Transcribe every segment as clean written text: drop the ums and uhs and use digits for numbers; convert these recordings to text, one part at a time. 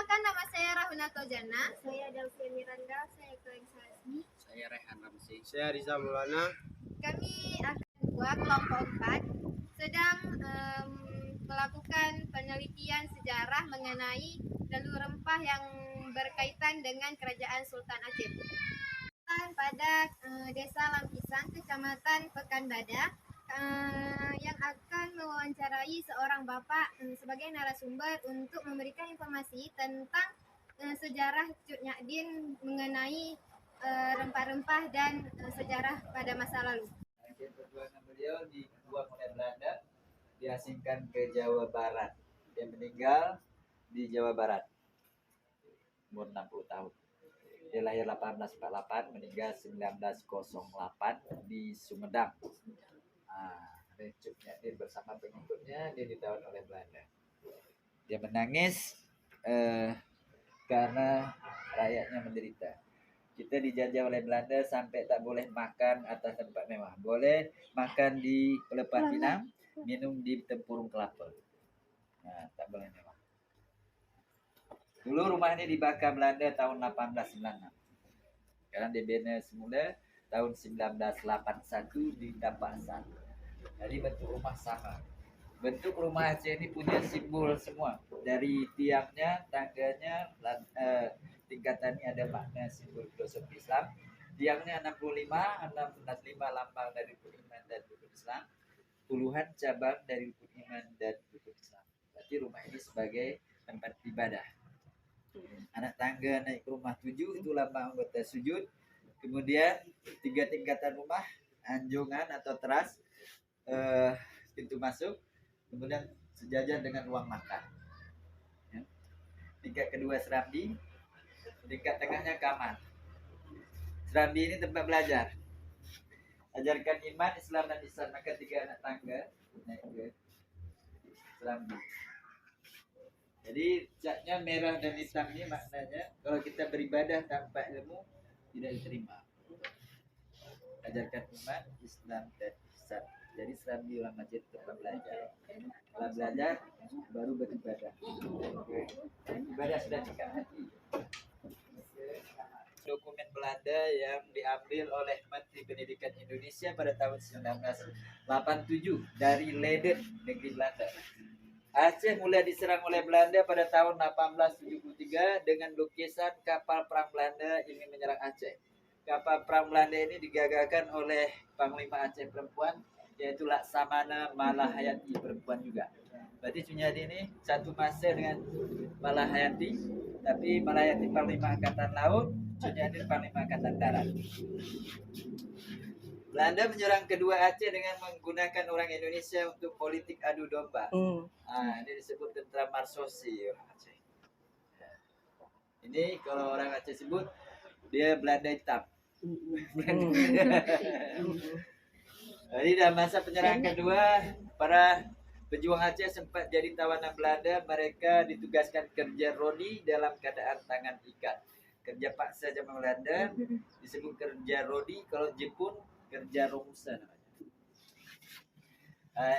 Perkenalkan, nama saya Rahuna Jana. Saya Delsia Miranda, saya Keling Sasmi. Saya Rehan Ramzi. Saya Riza Maulana. Kami akan buat kelompok 4 sedang melakukan penelitian sejarah mengenai telur rempah yang berkaitan dengan Kerajaan Sultan Aceh. Pada Desa Lampisan, Kecamatan Pekanbadak, yang akan mewawancarai seorang bapak sebagai narasumber untuk memberikan informasi tentang sejarah Cut Nyadin mengenai rempah-rempah dan sejarah pada masa lalu. Perjuangan beliau dibuang oleh Belanda, diasingkan ke Jawa Barat. Dia meninggal di Jawa Barat, umur 60 tahun. Dia lahir 1848, meninggal 1908 di Sumedang. Cut Nyadin bersama pengikutnya dia ditawan oleh Belanda. Dia menangis karena rakyatnya menderita. Kita dijajah oleh Belanda sampai tak boleh makan atas tempat mewah. Boleh makan di pelepah pinang, minum di tempurung kelapa. Nah, tak boleh mewah. Dulu rumah ini dibakar Belanda tahun 1896. Sekarang dibina semula tahun 1981 di Dapasan. Jadi bentuk rumah sama. Bentuk rumah Aceh ini punya simbol semua. Dari tiangnya, tangganya, tingkatannya ada makna simbol filosofi Islam. Tiangnya 65, 65 lambang dari rukun iman dan rukun Islam. Puluhan cabang dari rukun iman dan rukun Islam. Berarti rumah ini sebagai tempat ibadah. Anak tangga naik ke rumah 7 itu lambang anggota sujud. Kemudian 3 tingkatan rumah, anjungan atau teras, pintu masuk, kemudian sejajar dengan ruang makan. Ya. Tingkat kedua serambi, tingkat tengahnya kamar. Serambi ini tempat belajar. Ajarkan iman, Islam dan ihsan. Maka 3 anak tangga naik ke serambi. Jadi catnya merah dan hitam ini maknanya kalau kita beribadah tanpa ilmu tidak diterima. Ajarkan iman, Islam dan ihsan. Jadi serambi orang masjid tempat belajar. Setelah belajar baru beribadah. Ibadah sudah dekat hati. Dokumen Belanda yang diambil oleh Menteri Pendidikan Indonesia pada tahun 1987 dari Leiden, negeri Belanda. Aceh mulai diserang oleh Belanda pada tahun 1873 dengan lukisan kapal perang Belanda ingin menyerang Aceh. Kapal perang Belanda ini digagalkan oleh Panglima Aceh perempuan, yaitu Laksamana Malahayati, perempuan juga. Berarti Cunyadi ini satu masa dengan Malahayati, tapi Malahayati Panglima Angkatan Laut, Cunyadi Panglima Angkatan Darat. Belanda menyerang kedua Aceh dengan menggunakan orang Indonesia untuk politik adu domba. Ini disebut tentara Marsosi orang Aceh. Ini kalau orang Aceh sebut dia Belanda hitam. Jadi dalam masa penyerangan kedua, para pejuang Aceh sempat jadi tawanan Belanda. Mereka ditugaskan kerja rodi dalam keadaan tangan ikat. Kerja paksa zaman Belanda disebut kerja rodi. Kalau Jepun kerja romusa namanya.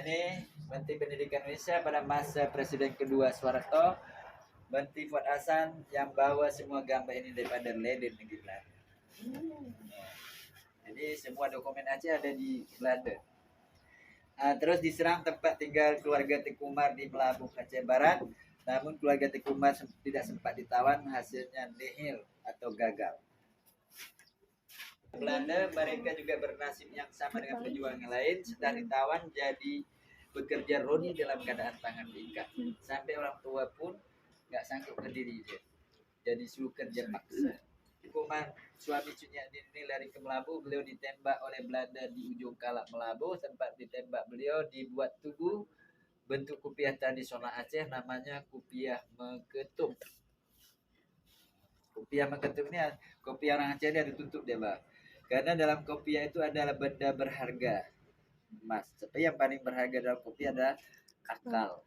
Ini Menteri Pendidikan Indonesia pada masa Presiden kedua Soeharto, Menteri Fuad Hasan yang bawa semua gambar ini daripada Leiden negeri Belanda. Jadi semua dokumen Aceh ada di Belanda. Terus diserang tempat tinggal keluarga Tengku Umar di Melabuh, Aceh Barat. Namun keluarga Tengku Umar tidak sempat ditawan, hasilnya nihil atau gagal. Belanda mereka juga bernasib yang sama dengan pejuang yang lain. Setelah ditawan jadi bekerja rodi dalam keadaan tangan diikat. Sampai orang tua pun nggak sanggup berdiri dia. Jadi suruh kerja paksa. Umar suami Cunyadin ini lari ke Melabuh. Beliau ditembak oleh Belanda di ujung Kalak Melabuh. Tempat ditembak beliau dibuat tugu bentuk kupiah tradisional Aceh, namanya kupiah Meketum. Kopiah Meketum ini kopiah orang Aceh dia ditutup dia, Bang. Karena dalam kopiah itu adalah benda berharga, emas. Tapi yang paling berharga dalam kopiah adalah akal.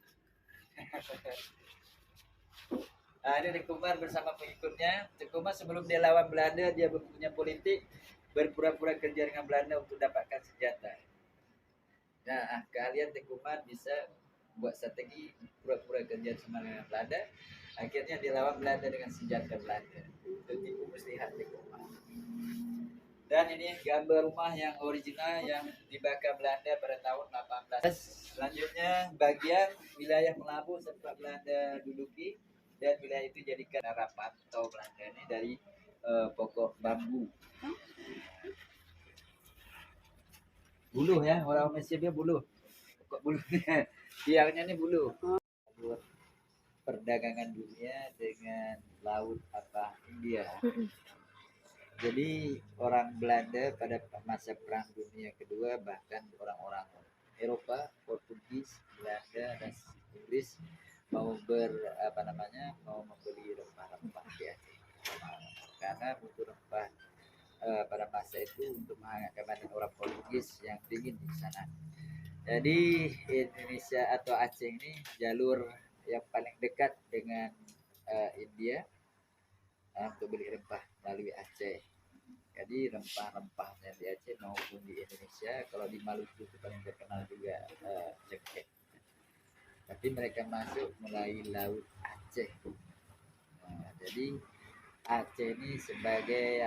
Ini Tengku Umar bersama pengikutnya. Tengku Umar sebelum dia lawan Belanda, dia punya politik berpura-pura kerja dengan Belanda untuk dapatkan senjata. Nah, keahlian Tengku Umar bisa buat strategi pura-pura kerja sama dengan Belanda. Akhirnya dilawan Belanda dengan senjata Belanda. Itu tipu muslihat di rumah. Dan ini gambar rumah yang original yang dibakar Belanda pada tahun 18. Selanjutnya bagian wilayah Melabu sempat Belanda duduki dan wilayah itu jadikan harapan atau Belanda ini dari pokok bambu. Buluh ya, orang Mesir dia buluh. Pokok buluhnya. Tiangnya ini buluh. Perdagangan dunia dengan laut apa India. Jadi orang Belanda pada masa Perang Dunia Kedua bahkan orang-orang Eropa, Portugis, Belanda dan Inggris mau mau membeli rempah-rempah di Aceh karena butuh rempah pada masa itu untuk menghangatkan badan orang Portugis yang dingin di sana. Jadi Indonesia atau Aceh ini jalur yang paling dekat dengan India untuk beli rempah melalui Aceh. Jadi rempah-rempahnya di Aceh maupun di Indonesia, kalau di Maluku itu paling terkenal juga cengkeh. Tapi mereka masuk melalui laut Aceh. Nah, jadi Aceh ini sebagai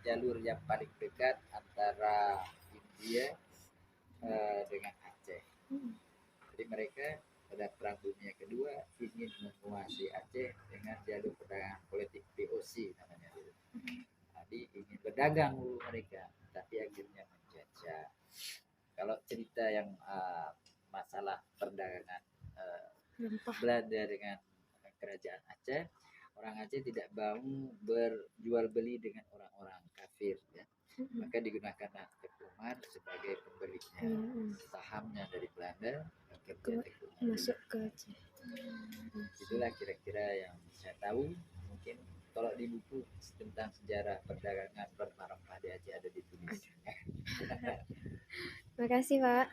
jalur yang paling dekat antara India dengan Aceh. Jadi mereka pada Perang Dunia Kedua ingin menguasai Aceh dengan jalur perdagangan politik POC namanya. Jadi ingin berdagang dulu mereka, tapi akhirnya menjajah. Kalau cerita yang masalah perdagangan Belanda dengan kerajaan Aceh, orang Aceh tidak mau berjual beli dengan orang-orang kafir, ya. Maka digunakanlah Teku Umar sebagai pembelinya sahamnya dari Belanda, masuk ke Aceh. Itulah kira-kira yang saya tahu. Mungkin kalau di buku tentang sejarah perdagangan rempah-rempah di Aceh ada ditulis. Makasih Pak.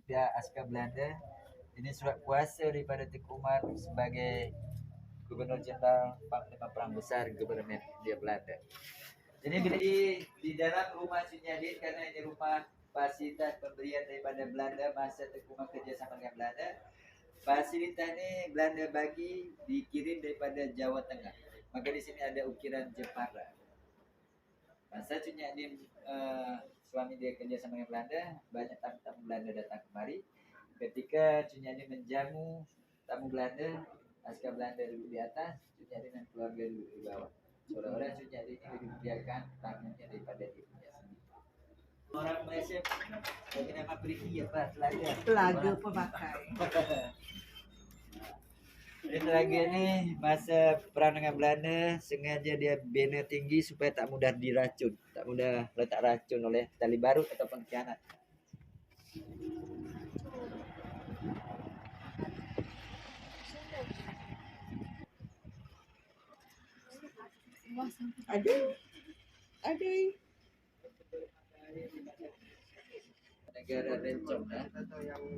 Ya, askar Belanda. Ini surat kuasa daripada Teku Umar sebagai Gubernur Jenderal Panglima Perang Besar Gubernur Hindia Belanda. Jadi di dalam rumah Sunyadin, karena ini rumah fasilitas pemberian daripada Belanda masa Teku Umar kerjasama dengan Belanda. Fasilitas ini Belanda bagi dikirim daripada Jawa Tengah. Maka di sini ada ukiran Jepara. Masa Sunyadin suami dia kerja sama dengan Belanda, banyak tamu-tamu Belanda datang kemari. Ketika Sunyadin menjamu tamu Belanda, askar Belanda duduk di atas, Sunyadin dan keluarga duduk di bawah. Seolah-olah Sunyadin ini dibiarkan tamunya daripada dirinya sendiri. Orang Malaysia bagi nama perigi apa? Telaga pemakai. Telaga ni masa perang dengan Belanda sengaja dia bina tinggi supaya tak mudah diracun, tak mudah letak racun oleh tali barut atau pengkhianat. Ada. Negara Rencong,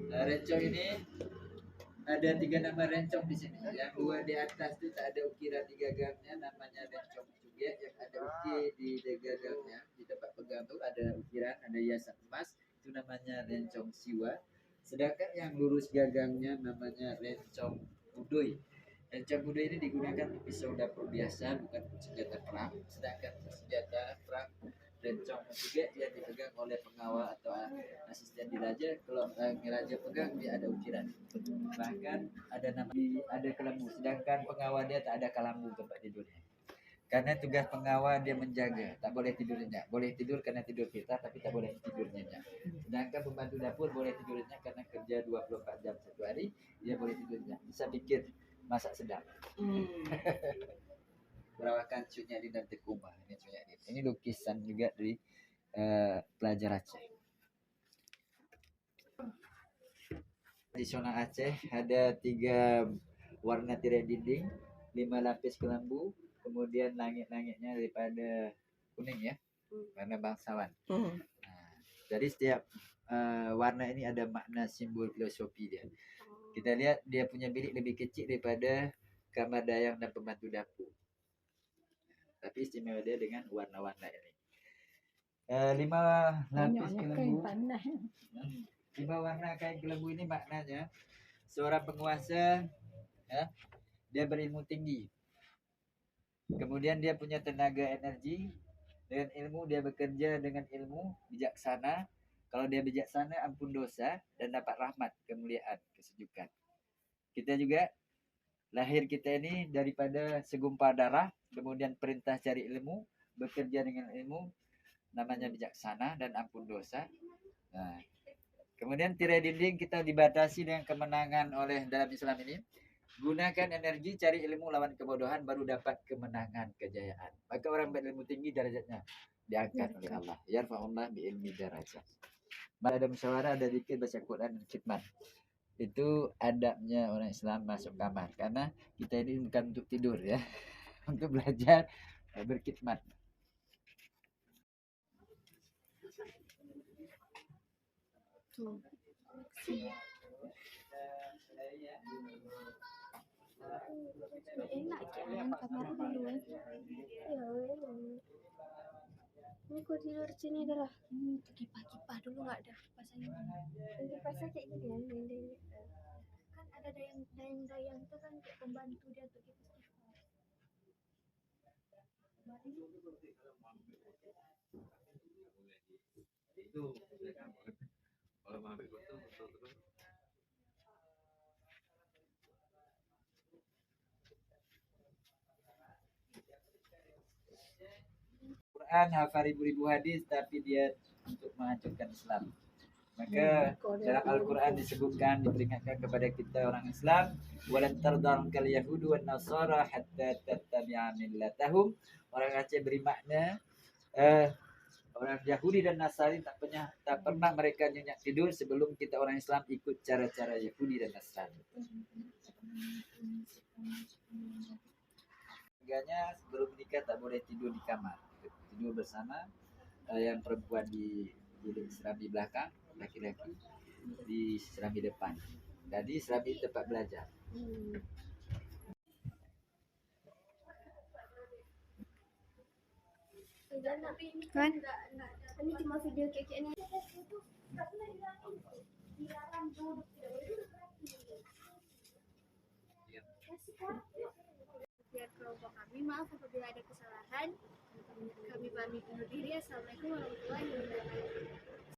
Rencong ini ada 3 nama Rencong di sini. Yang 2 di atas itu tak ada ukiran di gagangnya, namanya Rencong juga. Yang ada ukir di gagangnya, di tempat pegang itu ada ukiran, ada hiasan emas, itu namanya Rencong Siwa. Sedangkan yang lurus gagangnya namanya Rencong Udoy. Rencong Udoy ini digunakan untuk pisau dapur biasa, bukan senjata perang. Sedangkan senjata perang Rencong juga yang dipegang oleh pengawal atau asisten diraja. Kalau raja pegang dia ada ukiran. Bahkan ada nama ada kelambu, sedangkan pengawal dia tak ada kelambu tempat tidurnya. Karena tugas pengawal dia menjaga, tak boleh tidur nyenyak. Boleh tidur karena tidur kita, tapi tak boleh tidur nyenyak. Sedangkan pembantu dapur boleh tidur nyenyak karena kerja 24 jam satu hari, dia boleh tidur nyenyak. Bisa pikir masak sedap. Perawakan Sunyadin dan Teku Umar. Ini Sunyadin. Ini lukisan juga dari pelajar Aceh. Tradisional Aceh ada 3 warna tirai dinding, 5 lapis kelambu, kemudian langit-langitnya daripada kuning ya, warna bangsawan. Nah, jadi setiap warna ini ada makna simbol filosofi dia. Kita lihat dia punya bilik lebih kecil daripada kamar dayang dan pembantu dapur. Tapi istimewa dia dengan warna-warna ini. 5 lapis kelambu. 5 warna kain kelambu ini maknanya seorang penguasa, ya, dia berilmu tinggi. Kemudian dia punya tenaga energi, dengan ilmu dia bekerja dengan ilmu bijaksana. Kalau dia bijaksana, ampun dosa dan dapat rahmat, kemuliaan, kesejukan. Kita juga lahir kita ini daripada segumpal darah, kemudian perintah cari ilmu, bekerja dengan ilmu, namanya bijaksana dan ampun dosa. Nah, kemudian tirai dinding kita dibatasi dengan kemenangan oleh dalam Islam ini. Gunakan energi cari ilmu lawan kebodohan baru dapat kemenangan, kejayaan. Maka orang berilmu tinggi derajatnya diangkat oleh Allah. Yarfa'ullah bi ilmi darajat. Ada musyawarah, ada zikir, baca Quran dan khidmat. Itu adabnya orang Islam masuk kamar. Karena kita ini bukan untuk tidur ya. Untuk belajar berkhidmat. Tuh. Enak kan kamar dulu. Ya, aku tidur sini dah lah. Kipas-kipas dulu nggak ada kipasannya. Kipasnya kayak gini kan, dinding. Kan ada dayang-dayang itu kan kayak pembantu dia untuk kipas-kipas. Itu kalau mau ambil foto terus. Quran hafal ribu-ribu hadis tapi dia untuk menghancurkan Islam. Maka dalam Al-Quran disebutkan, diperingatkan kepada kita orang Islam, walan tardankal yahudu wan nasara hatta tattabi'a millatahum. Orang Aceh beri makna orang Yahudi dan Nasrani tak pernah mereka nyenyak tidur sebelum kita orang Islam ikut cara-cara Yahudi dan Nasrani. Tiganya sebelum menikah tak boleh tidur di kamar, tidur bersama. Yang perempuan di serambi belakang, laki-laki di serambi depan. Jadi serambi tempat belajar. Kan? Ini cuma video kayak ini. Biar kelompok kami, maaf apabila ada kesalahan. Kami pamit undur diri. Assalamualaikum warahmatullahi wabarakatuh.